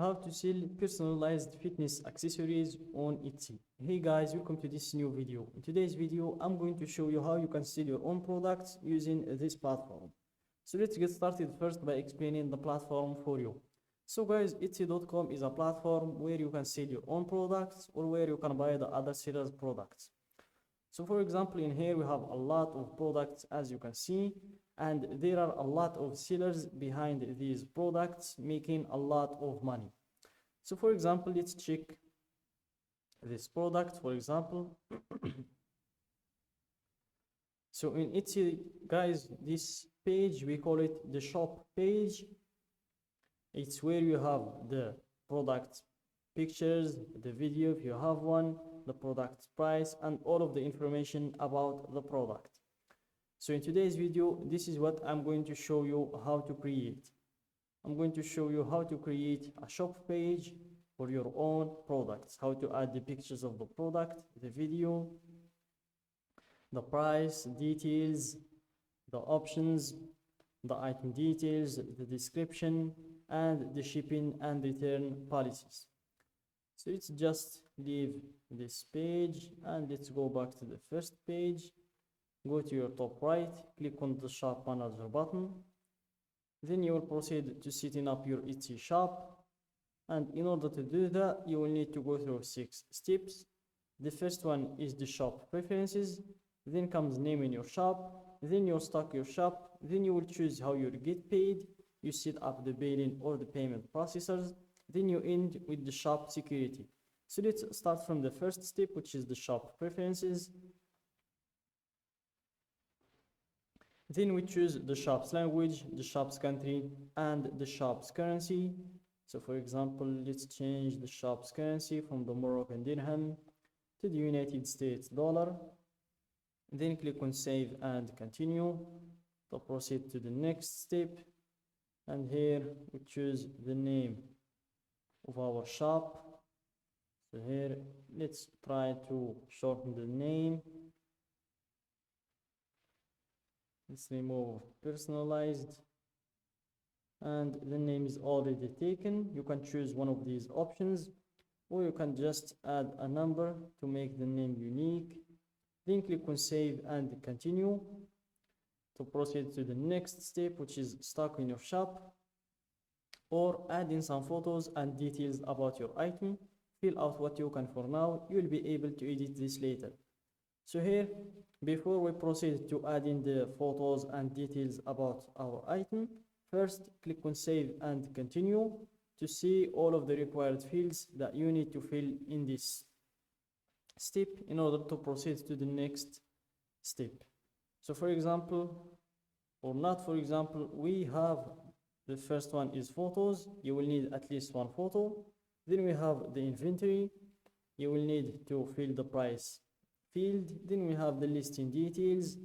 how to sell personalized fitness accessories on Etsy. Hey guys, welcome to this new video. In today's video, I'm going to show you how you can sell your own products using this platform. So let's get started first by explaining the platform for you. So guys, Etsy.com is a platform where you can sell your own products or where you can buy the other sellers' products. So for example, in here we have a lot of products as you can see, and there are a lot of sellers behind these products making a lot of money. So for example, let's check this product, for example. So in Etsy, guys, this page, we call it the shop page. It's where you have the product pictures, the video if you have one, the product price, and all of the information about the product. So in today's video, this is what I'm going to show you how to create. I'm going to show you how to create a shop page for your own products, how to add the pictures of the product, the video, the price, details, the options, the item details, the description, and the shipping and return policies. So let's just leave this page and let's go back to the first page. Go to your top right, click on the shop manager button. Then you will proceed to setting up your Etsy shop. And in order to do that, you will need to go through 6 steps. The first one is the shop preferences. Then comes naming your shop. Then you stock your shop. Then you will choose how you get paid. You set up the billing or the payment processors. Then you end with the shop security. So let's start from the first step, which is the shop preferences. Then we choose the shop's language, the shop's country, and the shop's currency. So for example, let's change the shop's currency from the Moroccan dirham to the United States dollar. Then click on save and continue to proceed to the next step. And here we choose the name of our shop. So here, let's try to shorten the name. Let's remove personalized, and the name is already taken. You can choose one of these options, or you can just add a number to make the name unique. Then click on save and continue to proceed to the next step, which is stock in your shop, or add in some photos and details about your item. Fill out what you can for now. You will be able to edit this later. So here, before we proceed to add in the photos and details about our item, first click on save and continue to see all of the required fields that you need to fill in this step in order to proceed to the next step. So for example, or not for example, we have the first one is photos. You will need at least one photo. Then we have the inventory. You will need to fill the price field. Then we have the listing details.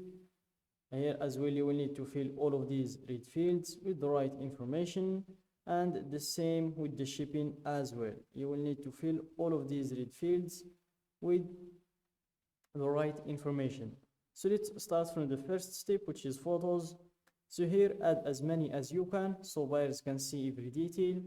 Here as well, you will need to fill all of these red fields with the right information, and the same with the shipping as well. You will need to fill all of these red fields with the right information. So let's start from the first step, which is photos. So here, add as many as you can so buyers can see every detail.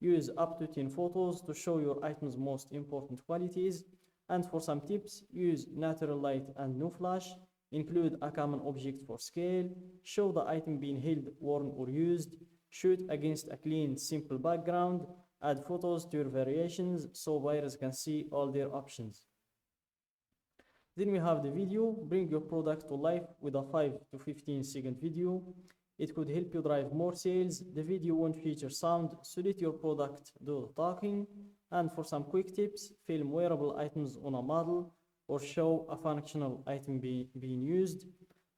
Use up to 10 photos to show your item's most important qualities. And for some tips, use natural light and no flash. Include a common object for scale. Show the item being held, worn, or used. Shoot against a clean, simple background. Add photos to your variations so buyers can see all their options. Then we have the video. Bring your product to life with a 5 to 15 second video. It could help you drive more sales. The video won't feature sound, so let your product do the talking. And for some quick tips, film wearable items on a model or show a functional item being used.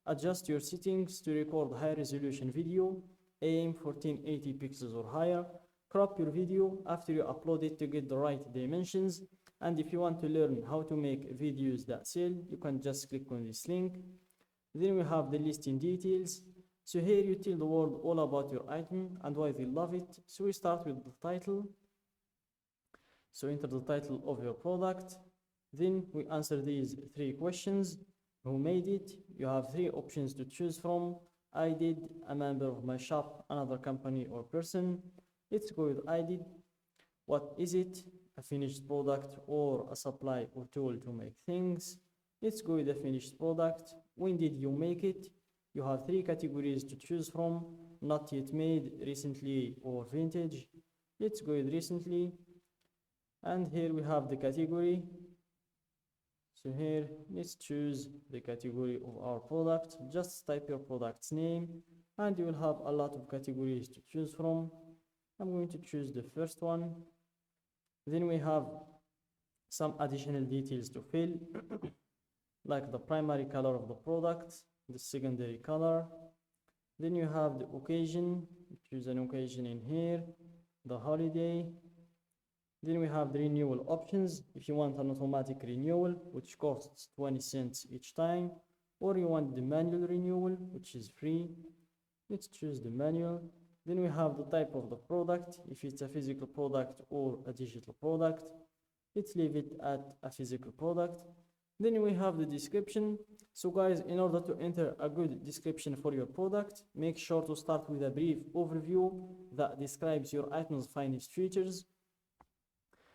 Adjust your settings to record high resolution video. Aim for 1080 pixels or higher. Crop your video after you upload it to get the right dimensions. And if you want to learn how to make videos that sell, you can just click on this link. Then we have the listing details. So here you tell the world all about your item and why they love it. So we start with the title. So enter the title of your product. Then we answer these 3 questions. Who made it? You have 3 options to choose from. I did, a member of my shop, another company or person. Let's go with I did. What is it? A finished product or a supply or tool to make things? Let's go with the finished product. When did you make it? You have three categories to choose from: not yet made, recently, or vintage. Let's go with recently. And here we have the category. So here, let's choose the category of our product. Just type your product's name and you will have a lot of categories to choose from. I'm going to choose the first one. Then we have some additional details to fill, like the primary color of the product, the secondary color. Then you have the occasion. Choose an occasion in here, the holiday. Then we have the renewal options. If you want an automatic renewal, which costs 20 cents each time, or you want the manual renewal, which is free, let's choose the manual. Then we have the type of the product, if it's a physical product or a digital product. Let's leave it at a physical product. Then we have the description. So guys, in order to enter a good description for your product, make sure to start with a brief overview that describes your item's finest features.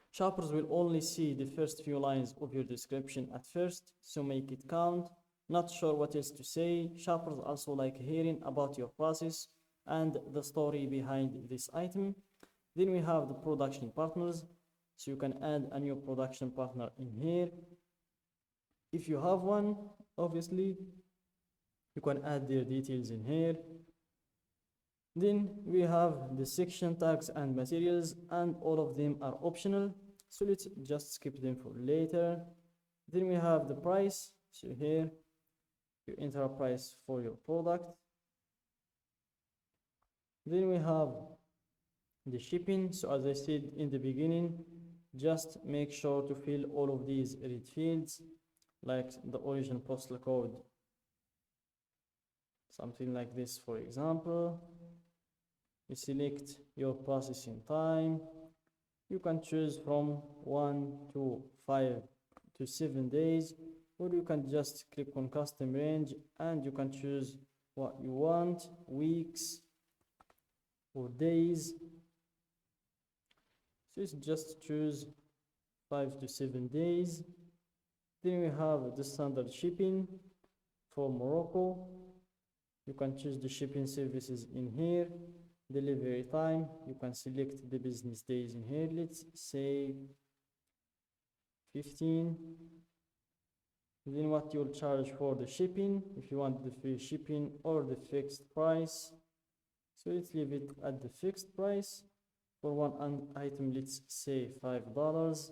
Shoppers will only see the first few lines of your description at first, so make it count. Not sure what else to say? Shoppers also like hearing about your process and the story behind this item. Then we have the production partners, so you can add a new production partner in here. If you have one, obviously, you can add their details in here. Then we have the section tags and materials, and all of them are optional, so let's just skip them for later. Then we have the price. So here you enter a price for your product. Then we have the shipping. So as I said in the beginning, just make sure to fill all of these red fields, like the origin postal code, something like this. For example, you select your processing time. You can choose from 1 to 5 to 7 days, or you can just click on custom range and you can choose what you want, weeks or days. So it's just choose 5 to 7 days. Then we have the standard shipping for Morocco. You can choose the shipping services in here. Delivery time, you can select the business days in here. Let's say 15. Then what you'll charge for the shipping, if you want the free shipping or the fixed price. So let's leave it at the fixed price. For one item, let's say $5.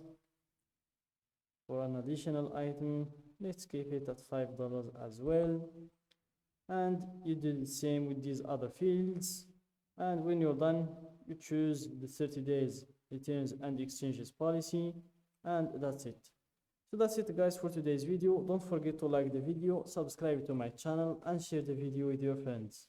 For an additional item, let's keep it at $5 as well. And you do the same with these other fields. And when you're done, you choose the 30 days returns and exchanges policy, and that's it. So that's it guys for today's video. Don't forget to like the video, subscribe to my channel, and share the video with your friends.